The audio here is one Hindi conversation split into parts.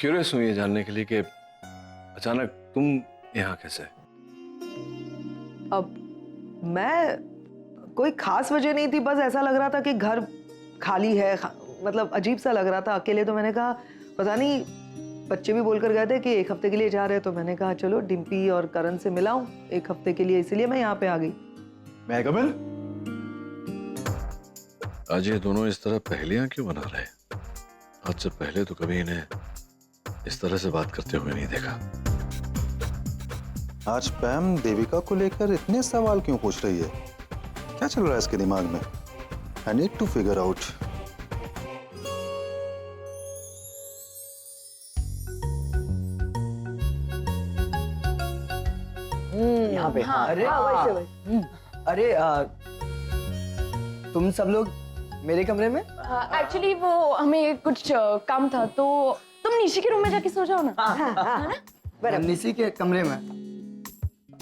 क्यूरियस हूँ ये जानने के लिए कि अचानक तुम यहाँ कैसे? अब मैं कोई खास वजह नहीं थी, बस ऐसा लग रहा था कि घर खाली है, मतलब अजीब सा लग रहा था अकेले। तो मैंने कहा पता नहीं, बच्चे भी बोलकर गए थे कि एक हफ्ते के लिए जा रहे हैं, तो मैंने कहा चलो डिम्पी और करण से मिलाऊं एक हफ्ते के लिए, इसलिए मैं यहाँ पे आ गई। मैं कमल, आज ये दोनों इस तरह पहेलियां क्यों बना रहे हैं? आज से पहले तो कभी इन्हें इस तरह से बात करते हुए नहीं देखा। आज पैम देविका को लेकर इतने सवाल क्यों पूछ रही है? क्या चल रहा है इसके दिमाग में? I need to figure out. यहाँ पे। हाँ, अरे अरे तुम सब लोग मेरे कमरे में? एक्चुअली वो हमें कुछ काम था, तो तुम निशी के रूम में जाके सो जाओ ना। है ना? निशी के कमरे में?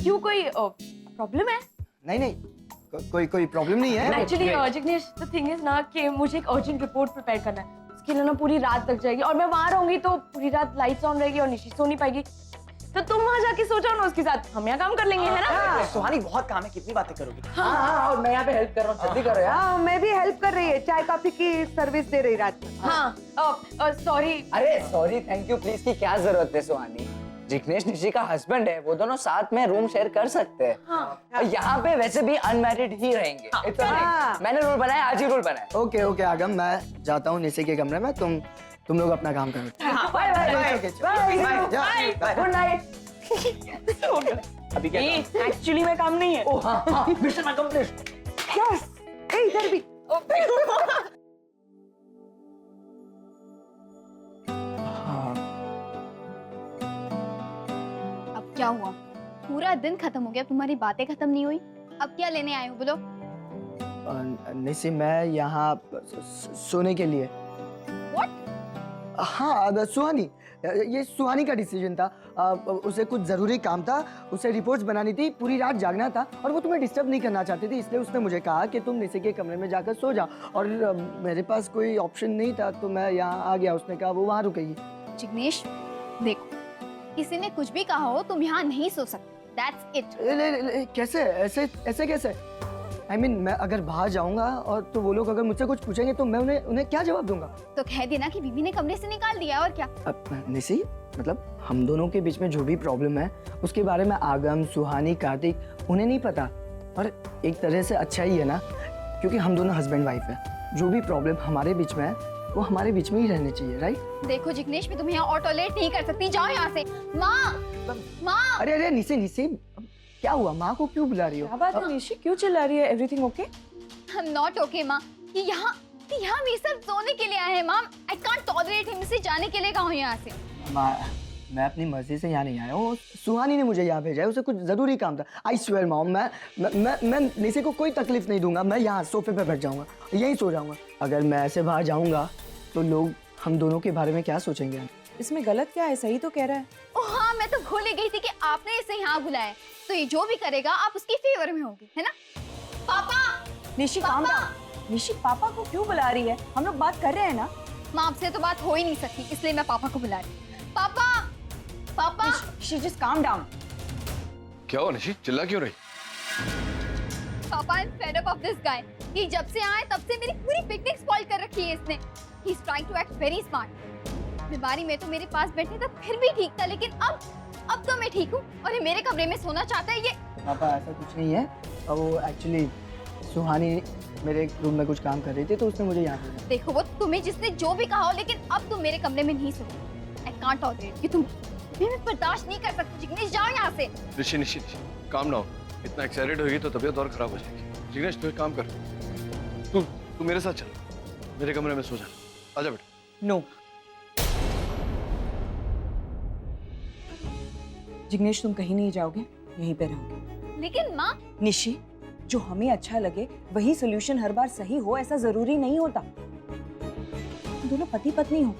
क्यों, कोई प्रॉब्लम है? नहीं नहीं, कोई प्रॉब्लम नहीं है। Actually Jignesh, the thing is ना कि मुझे एक अर्जेंट रिपोर्ट प्रिपेयर करना है। उसके लिए ना पूरी रात लग जाएगी, और मैं वहां रहूंगी तो पूरी रात लाइट्स ऑन रहेगी और निशी सो नहीं पाएगी। तो तुम वहां जाके सो जाओ ना उसके साथ, हम यहाँ काम कर लेंगे, है ना? सुहानी बहुत काम है, कितनी बातें करोगी? हाँ, और मैं यहाँ पे हेल्प कर रहा हूँ, जल्दी करो यार। हाँ, मैं भी हेल्प कर रही है, चाय कॉफी की सर्विस दे रही रात में। हाँ, सॉरी। अरे सॉरी, थैंक यू, प्लीज की क्या जरूरत है सुहानी? जिग्नेश निशी का हस्बैंड है, वो दोनों साथ में रूम शेयर कर सकते हैं। हाँ। यहाँ पे वैसे भी अनमैरिड ही रहेंगे। It's alright। मैंने रूल बनाया, आज ही रूल बनाया। ओके ओके आगम, मैं जाता हूँ निशी के कमरे में, तुम लोग अपना काम करो। Bye bye bye, good night. अभी क्या? एक्चुअली मैं काम नहीं है। ओह हाँ हाँ, मिशन अकम्प्लिश्ड। यस, इधर भी। अब क्या हुआ? पूरा दिन खत्म हो गया, तुम्हारी बातें खत्म नहीं हुई। अब क्या लेने आए हो, बोलो? निशी, मैं यहाँ सोने के लिए। हाँ सुहानी, ये सुहानी का डिसीजन था। उसे कुछ जरूरी काम था, उसे रिपोर्ट्स बनानी थी, पूरी रात जागना था, और वो तुम्हें डिस्टर्ब नहीं करना चाहती थी, इसलिए उसने मुझे कहा कि तुम निशी के कमरे में जाकर सो जाओ। और मेरे पास कोई ऑप्शन नहीं था, तो मैं यहाँ आ गया। उसने कहा वो वहाँ रुकेगी। जिग्नेश, देखो, किसी ने कुछ भी कहा हो, तुम यहाँ नहीं सो सकते। That's it। कैसे? ऐसे कैसे? I mean, मैं अगर बाहर जाऊंगा और तो वो लोग अगर मुझसे कुछ पूछेंगे तो मैं उन्हें क्या जवाब दूंगा? तो कह देना कि बीबी ने कमरे से निकाल दिया, और क्या? अब निशी, मतलब हम दोनों के बीच में जो भी प्रॉब्लम है उसके बारे में आगम, सुहानी, कार्तिक, उन्हें नहीं पता। और एक तरह से अच्छा ही है ना, क्योंकि हम दोनों हस्बैंड वाइफ है। जो भी प्रॉब्लम हमारे बीच में है वो हमारे बीच में ही रहने चाहिए, राइट? देखो जिग्नेश, मैं तुम्हें यहाँ और टॉयलेट नहीं कर सकती, जाओ यहाँ से। माँ। अरे निशी, क्या हुआ? माँ को क्यों बुला रही हो? क्या बात है निशी, क्यों चिल्ला रही है? Everything okay? I'm not okay, माँ। ये यहाँ मेरे साथ सोने के लिए आए हैं, माँ। I can't tolerate him। इसे जाने के लिए कहा हूँ यहाँ से। माँ, मैं अपनी मर्जी से यहाँ नहीं आया हूँ, सुहानी ने मुझे यहाँ भेजा है, उसे कुछ जरूरी काम था। आई स्वेयर मॉम, मैं निशी को कोई तकलीफ नहीं दूंगा। मैं यहाँ सोफे पे बैठ जाऊंगा, यहीं सो जाऊंगा। अगर मैं ऐसे बाहर जाऊंगा तो लोग हम दोनों के बारे में क्या सोचेंगे? इसमें गलत क्या है? सही तो कह रहा है। ओह हाँ, मैं तो भूल ही गई थी कि आपने इसे यहाँ बुलाया, तो ये जो भी करेगा आप उसकी फेवर में होगी, है ना? पापा। Nishi calm down. निशी, पापा को क्यों बुला रही है? हम लोग बात कर रहे हैं ना। माँ, आपसे तो बात हो ही नहीं सकती, इसलिए मैं पापा को बुला रही हूँ। पापा। Nishi just calm down. क्या हुआ निशी, चिल्ला क्यों रही? पापा, I am fed up of this guy. ये जब से आए तब से मेरी पूरी पिकनिक स्पॉइल कर रखी है इसने। He is trying to act very smart. बीमारी में तो मेरे पास बैठे तो फिर भी ठीक था, लेकिन अब तो मैं ठीक हूँ और ये मेरे कमरे में सोना चाहता है। ये पापा, ऐसा कुछ नहीं है। वो एक्चुअली सुहानी मेरे रूम में कुछ काम कर रही थी, तो उसने मुझे यहाँ भेजा। देखो, वो तुम्हें जिसने जो भी कहा हो, लेकिन अब तुम मेरे कमरे में नहीं सो। आई कांट टॉलरेट कि तुम, मैं बर्दाश्त नहीं कर सकती। जिग्नेश, जाओ यहाँ से। Nishi calm down. इतना एक्साइटेड होगी तो तबीयत और खराब हो जाएगी। जिग्नेश, तू एक काम कर, तू मेरे साथ चल, मेरे कमरे में सो जा। आजा बेटा। नो। जिग्नेश, तुम कहीं नहीं जाओगे, यहीं पे रहोगे। लेकिन माँ। निशी, जो हमें अच्छा लगे वही सोल्यूशन हर बार सही हो, ऐसा जरूरी नहीं होता। दोनों पति पत्नी हो,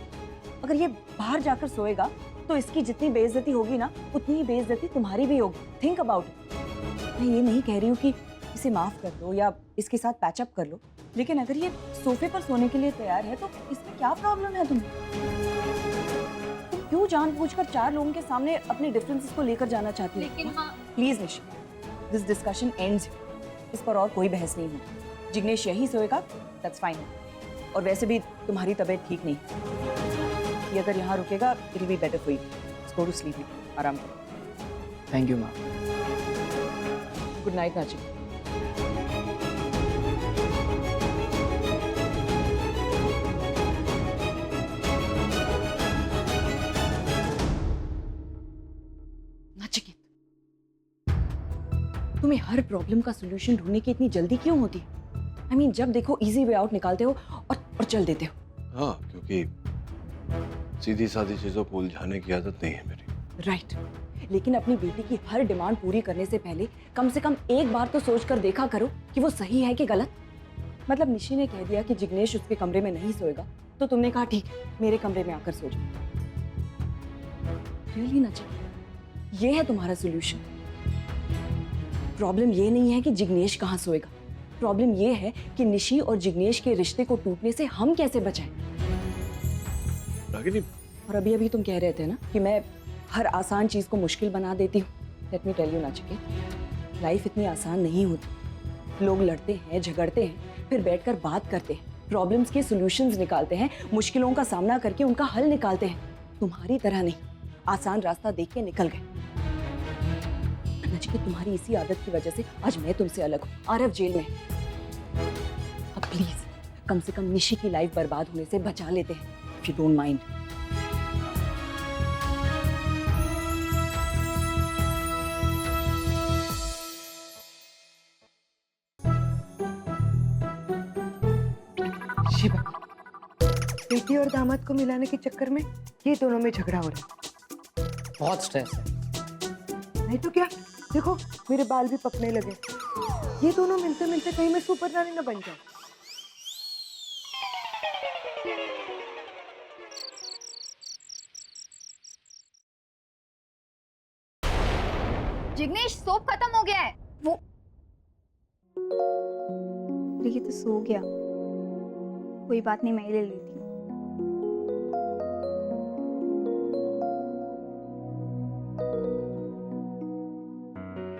अगर ये बाहर जाकर सोएगा तो इसकी जितनी बेइज्जती होगी ना, उतनी ही बेइज्जती तुम्हारी भी होगी। Think about it. मैं ये नहीं कह रही हूँ कि इसे माफ कर दो या इसके साथ पैचअप कर लो, लेकिन अगर ये सोफे पर सोने के लिए तैयार है तो इसमें क्या प्रॉब्लम है? तुम क्यों जानबूझकर 4 लोगों के सामने अपने डिफरेंसेस को लेकर जाना चाहती है? लेकिन माँ please Nishi, this discussion ends. इस पर और कोई बहस नहीं होगी। जिग्नेश यही सोएगा, दैट्स फाइन। और वैसे भी तुम्हारी तबीयत ठीक नहीं, ये अगर यहाँ रुकेगा it will be better for you. Go to sleep, आराम करो। थैंक यू माँ। Good night Nachi. नचिकेत, तुम्हें हर प्रॉब्लम का सॉल्यूशन ढूंढने की इतनी जल्दी क्यों होती है? I mean, जब देखो इजी वे आउट निकालते हो और चल देते हो। हाँ, क्योंकि सीधी सादी चीजों को उलझाने की आदत नहीं है मेरी। राइट, लेकिन अपनी बेटी की हर डिमांड पूरी करने से पहले कम से कम एक बार तो सोच कर देखा करो कि वो सही है कि गलत। मतलब निशि ने कह दिया कि जिग्नेश उसके कमरे में नहीं सोएगा, तो तुमने कहा ठीक है, मेरे कमरे में आकर सो जाओ। रियली नचिकेत, ये है तुम्हारा सॉल्यूशन? प्रॉब्लम ये नहीं है कि जिग्नेश कहाँ सोएगा, प्रॉब्लम ये है कि निशि और जिग्नेश के रिश्ते को टूटने से हम कैसे बचाएं। रागिनी, और अभी अभी तुम कह रहे थे ना कि मैं हर आसान चीज को मुश्किल बना देती हूँ। Let me tell you Nachiket, life इतनी आसान नहीं होती। लोग लड़ते हैं, झगड़ते हैं, फिर बैठकर बात करते हैं, प्रॉब्लम्स के सॉल्यूशंस निकालते हैं, मुश्किलों का सामना करके उनका हल निकालते हैं। तुम्हारी तरह नहीं, आसान रास्ता देख के निकल गए। नचिकेत, तुम्हारी इसी आदत की वजह से आज मैं तुमसे अलग हूँ, आरव जेल में। अब प्लीज कम से कम निशि की लाइफ बर्बाद होने से बचा लेते हैं, if you don't mind. Shiva, बेटी और दामाद को मिलाने के चक्कर में ये दोनों में झगड़ा हो रहा बहुत स्ट्रेस है। है। नहीं तो क्या, देखो मेरे बाल भी पकने लगे। ये दोनों मिलते मिलते कहीं मैं सुपर रानी न बन जाऊं। जिग्नेश, सोप खत्म हो गया है। वो ये तो सो गया, कोई बात नहीं, मैं ही ले लेती हूँ।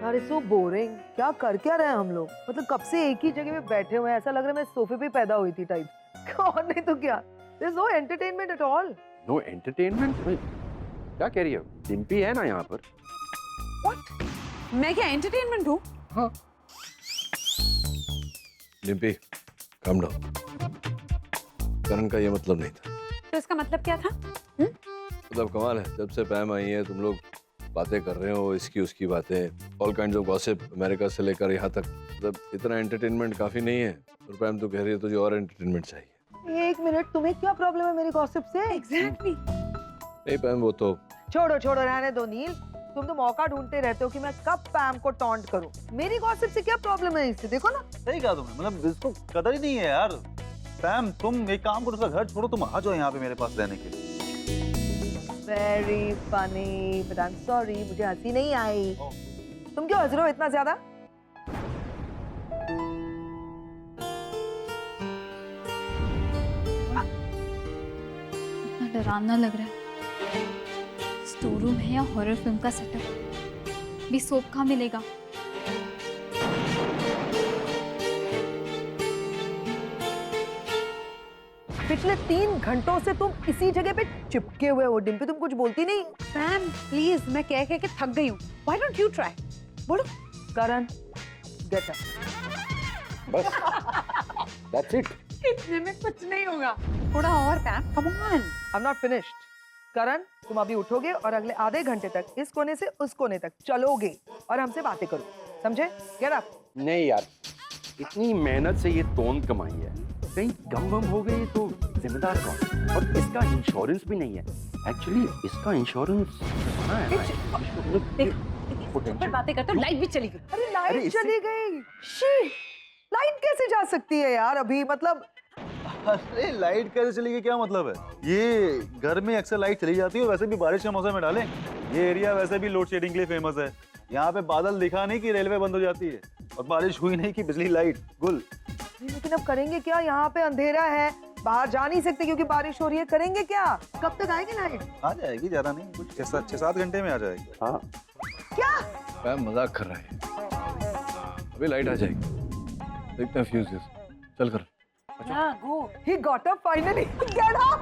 अरे सो बोरिंग, क्या कर क्या रहे हैं हम लोग? मतलब कब से एक ही जगह पे बैठे हुए हैं, ऐसा लग रहा है मैं सोफे पे पैदा हुई थी टाइप। और नहीं तो क्या, there is no entertainment at all. No entertainment? क्या कह रही है? डिम्पी है ना यहाँ पर? मैं क्या एंटरटेनमेंट हूँ? हाँ। Dimpy, calm down. करण का ये मतलब नहीं था। तो इसका मतलब क्या था? मतलब कमाल है, जब से पैम आई है तुम लोग बातें कर रहे हो, इसकी उसकी बातें, all kinds of gossip, America से लेकर यहाँ तक। मतलब इतना एंटरटेनमेंट काफी नहीं है। और पैम तो कह रही है तुझे और एंटरटेनमेंट चाहिए। एक मिनट, तुम्हें क्या प्रॉब्लम है मेरी गॉसिप से? एग्जैक्टली। नहीं पैम, वो तो छोड़ो छोड़ो, रहने दो नील। तुम तो मौका ढूंढते रहते हो कि मैं कब पैम को टॉन्ट करूं। मेरी गॉसिप से क्या प्रॉब्लम है इससे? देखो ना। सही कहा तुमने, मतलब इसको कदर ही नहीं है यार। पैम, तुम एक काम करो, उसका घर छोड़ो, तुम आ जाओ यहाँ पे मेरे पास रहने के लिए। Very funny, but I am sorry, मुझे हंसी नहीं आई। तुम क्यों हंस रहे हो इतना ज्यादा? इतना डरावना लग रहा है। स्टोर रूम है या हॉरर फिल्म का सेटअप? भी सोप कहाँ मिलेगा? पिछले 3 घंटों से तुम इसी जगह पे चिपके हुए हो। डिम्पी, तुम कुछ बोलती नहीं? मैम प्लीज, मैं कह के थक गई हूँ। Why don't you try? बोलो। Karan, get up. बस दैट्स इट। इतने में कुछ नहीं होगा, थोड़ा और पैम, come on. I am not finished. Karan, तुम अभी उठोगे और अगले आधे घंटे तक इस कोने से उस कोने तक चलोगे और हमसे बातें करो, समझे? Get up. नहीं यार, इतनी मेहनत से ये तोंद कमाई है, कहीं गम वम हो गई तो जिम्मेदार कौन? और इसका इंश्योरेंस भी नहीं है। एक्चुअली इसका इंश्योरेंस पर बातें करते हो, लाइट भी चली गई। अरे लाइट अरे इससे- चली गई। शी, लाइट कैसे जा सकती है यार अभी? मतलब अरे लाइट कैसे चली गई, क्या मतलब है? ये घर में अक्सर लाइट चली जाती है, और वैसे भी बारिश के मौसम में डालें। ये एरिया वैसे भी लोड शेडिंग के लिए फेमस है। यहाँ पे बादल दिखा नहीं कि रेलवे बंद हो जाती है, और बारिश हुई नहीं कि बिजली लाइट गुल। लेकिन अब करेंगे क्या? यहाँ पे अंधेरा है, बाहर जा नहीं सकते क्योंकि बारिश हो रही है, करेंगे क्या? कब तक आएगी लाइट? आ जाएगी, ज्यादा नहीं, कुछ 6-7 घंटे में आ जाएगी। हाँ क्या? पैम मजाक कर रहा है, अभी लाइट आ जाएगी, देखते हैं फ्यूज। चल कर। Yeah, go. He got up finally. Get up.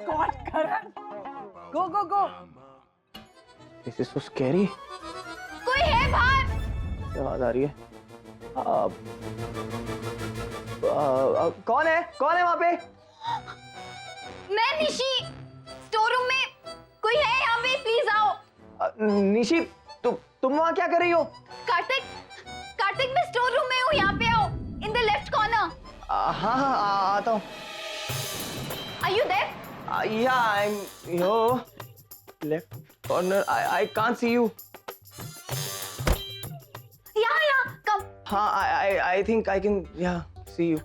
God, Karan. Go, go, go. This is so scary. कोई है बाहर? क्या आवाज आ रही है? कौन है वहाँ पे? मैं निशी, स्टोर रूम में कोई है यहाँ पे, प्लीज आओ। निशी, तुम वहाँ क्या कर रही हो? कार्तिक, कार्तिक मैं स्टोर रूम में हूँ, यहाँ पे आओ, इन द लेफ्ट कॉर्नर। हाँ आता हूँ। Are you there? Yeah, I'm here. Left corner. I can't see you. यहाँ, come. हाँ, I think I can see you.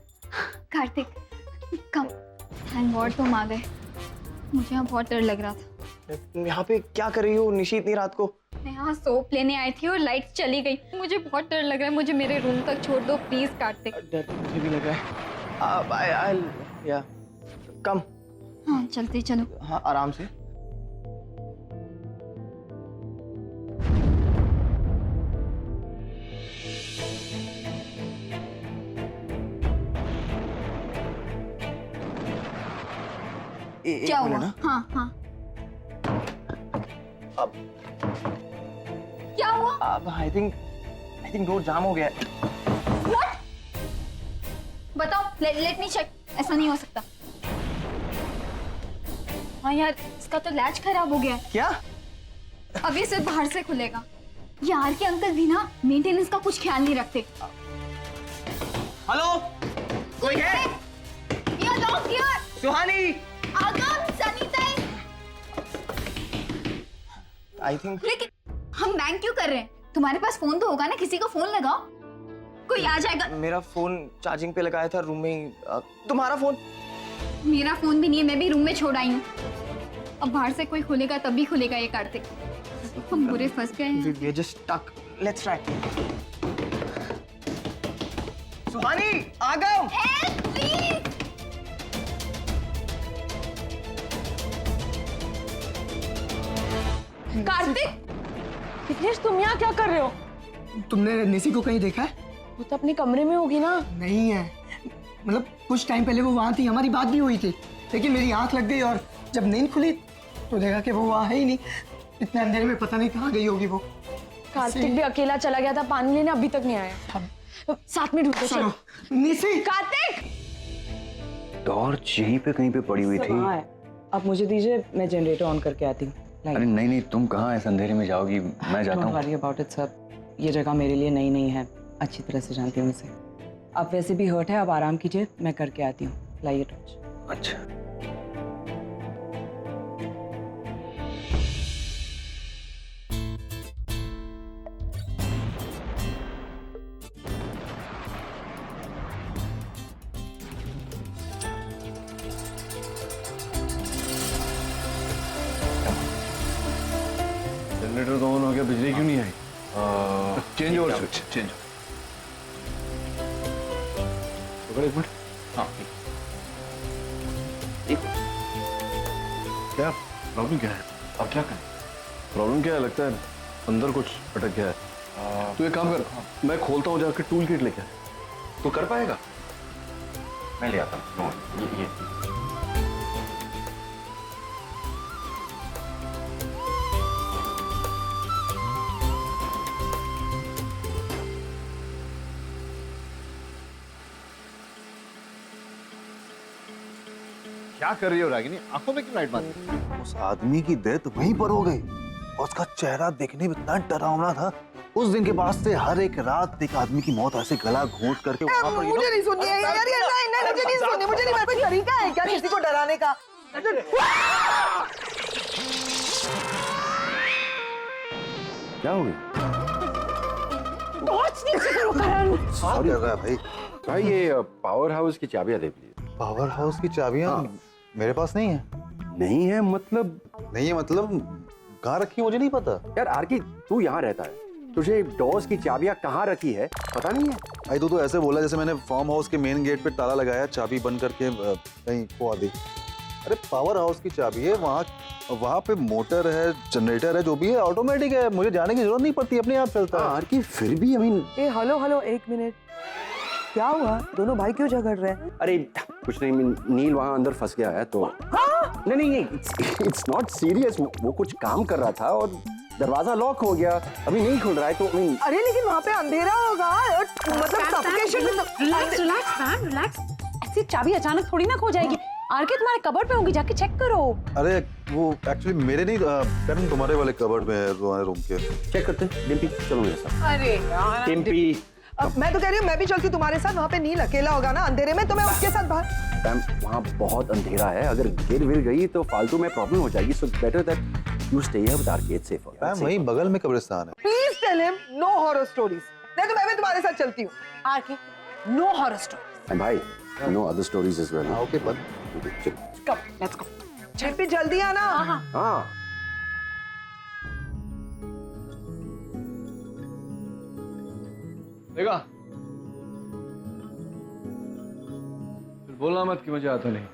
Kartik, come. Thank God तुम आ गए, मुझे यहाँ बहुत डर लग रहा था। यहाँ पे क्या कर रही हो निशी इतनी रात को? मैं यहाँ सोप लेने आई थी और लाइट चली गई, मुझे बहुत डर लग रहा है, मुझे मेरे रूम तक छोड़ दो प्लीज कार्तिक। डर मुझे भी लग रहा है। I'll come. हाँ चलते चलो। हाँ आराम से। क्या हुआ? हाँ हाँ अब क्या हुआ? अब I think डोर जाम हो गया है। What? बताओ, let me check। ऐसा नहीं हो सकता। हाँ यार, इसका तो लैच खराब हो गया है। क्या? अब ये सिर्फ बाहर से खुलेगा। यार के अंकल भी ना मेंटेनेंस का कुछ ख्याल नहीं रखते। हेलो, कोई है? You're locked here। सुहानी। आगम, सनीता। I think लेकिन हम बैंक क्यों कर रहे हैं? तुम्हारे पास फोन तो होगा ना, किसी को फोन लगाओ, कोई आ जाएगा। मेरा फोन चार्जिंग पे लगाया था रूम में ही। तुम्हारा फोन? मेरा फोन भी नहीं है, मैं भी रूम में छोड़ आई हूँ। अब बाहर से कोई खुलेगा तभी खुलेगा ये कार्तिक। हम बुरे फंस गए हैं। We're just stuck. Let's try. सुहानी, आगम। Help, please! कार्तिक, विघ्नेश तुम यहाँ क्या कर रहे हो? तुमने निशी को कहीं देखा है? वो तो अपने कमरे में होगी ना। नहीं है, मतलब कुछ टाइम पहले वो वहाँ थी, हमारी बात भी हुई थी, लेकिन मेरी आंख लग गई और जब नींद खुली तो देखा कि वो वहाँ है ही नहीं। इतने अंधेरे में पता नहीं कहाँ गई होगी वो। कार्तिक भी अकेला चला गया था पानी लेने, अभी तक नहीं आया। साथ में ढूंढते चलो। निशी! कार्तिक! टॉर्च यहीं पे कहीं पे पड़ी हुई थी। हाँ है। अब मुझे दीजिए, मैं जनरेटर ऑन करके आती हूँ। अरे नहीं, तुम कहाँ ऐसे अंधेरे में जाओगी, मैं जाता Don't हूँ। worry about it, sir. ये जगह मेरे लिए नई नहीं है, अच्छी तरह से जानती हूँ इसे। अब वैसे भी हर्ट है, अब आराम कीजिए, मैं करके आती हूँ। लाइए टॉर्च। अच्छा जनरेटर तो ऑन हो गया, बिजली क्यों नहीं आई? Change over switch, change. पकड़ एक मिनट। हाँ क्या प्रॉब्लम क्या है? अब क्या करें? प्रॉब्लम क्या है? लगता है अंदर कुछ अटक गया है। तू एक काम कर, मैं खोलता हूँ, जाकर टूल किट लेके आ। तू कर पाएगा? मैं ले आता हूँ। ये क्या कर रही हो रागिनी? आंखों में क्यों लाइट मारती? उस आदमी की डेथ वहीं पर हो गई और उसका चेहरा देखने में इतना डरावना था। उस दिन के बाद से हर एक रात एक आदमी की मौत ऐसे गला घोंट करके वहां पर मुझे नहीं सुननी है यार, ये नहीं, मुझे नहीं सुननी, मुझे नहीं। कोई तरीका है क्या किसी को डराने का? क्या हो गया? टॉर्च नीचे करो करण। क्या कर रहा है भाई? भाई ये पावर हाउस की चाबियां दे प्लीज। पावर हाउस की चाबियां मेरे पास नहीं है। नहीं है मतलब? नहीं है मतलब कहाँ रखी मुझे नहीं पता। यार आरकी, तू यहाँ रहता है, तुझे डोर्स की चाबियां कहाँ रखी है पता नहीं है? भाई तू तो ऐसे बोला जैसे मैंने फार्म हाउस के मेन गेट पे ताला लगाया, चाबी बंद करके कहीं खो दी। अरे पावर हाउस की चाबी है, वहाँ पे मोटर है, जनरेटर है, जो भी है ऑटोमेटिक है, मुझे जाने की जरूरत नहीं पड़ती, अपने आप चलता है। आर की फिर भी I mean A hello hello, एक मिनट, क्या हुआ? दोनों भाई क्यों झगड़ रहे हैं? अरे कुछ नहीं, नील वहां अंदर फंस गया है तो नहीं नहीं इट्स नॉट सीरियस, वो कुछ काम कर रहा था और दरवाजा लॉक हो गया, अभी नहीं खुल रहा है तो अरे लेकिन वहाँ पे अंधेरा होगा, मतलब suffocation. Relax relax ma'am relax, ऐसी चाबी अचानक थोड़ी ना खो जाएगी। आर के तुम्हारे कबर्ड पे होंगी, जाके चेक करो। अरे वो एक्चुअली मेरे नहीं, करण तुम्हारे वाले कबर्ड में है, तुम्हारे रूम के। चेक करते हैं। डिम्पी चलो मेरे साथ। अरे यार डिम्पी अब मैं तो कह रही हूँ मैं भी चलती तुम्हारे साथ, वहाँ पे नील अकेला होगा ना अंधेरे में, तो मैं उसके साथ बाहर। मैम वहाँ बहुत अंधेरा है, अगर गिर विर गई तो फालतू में प्रॉब्लम हो जाएगी, so better that you stay here with arcade safe. Ma'am वहीं बगल में कब्रिस्तान है। Please tell him no horror stories, नहीं तो मैं भी तुम्हारे साथ चलती हूँ। आर के नो हॉरर स्टोरी। एंड भाई no other stories as well. Okay but come let's go. छिपी जल्दी आना। हाँ देखा, फिर बोलना मत कि मुझे आता नहीं।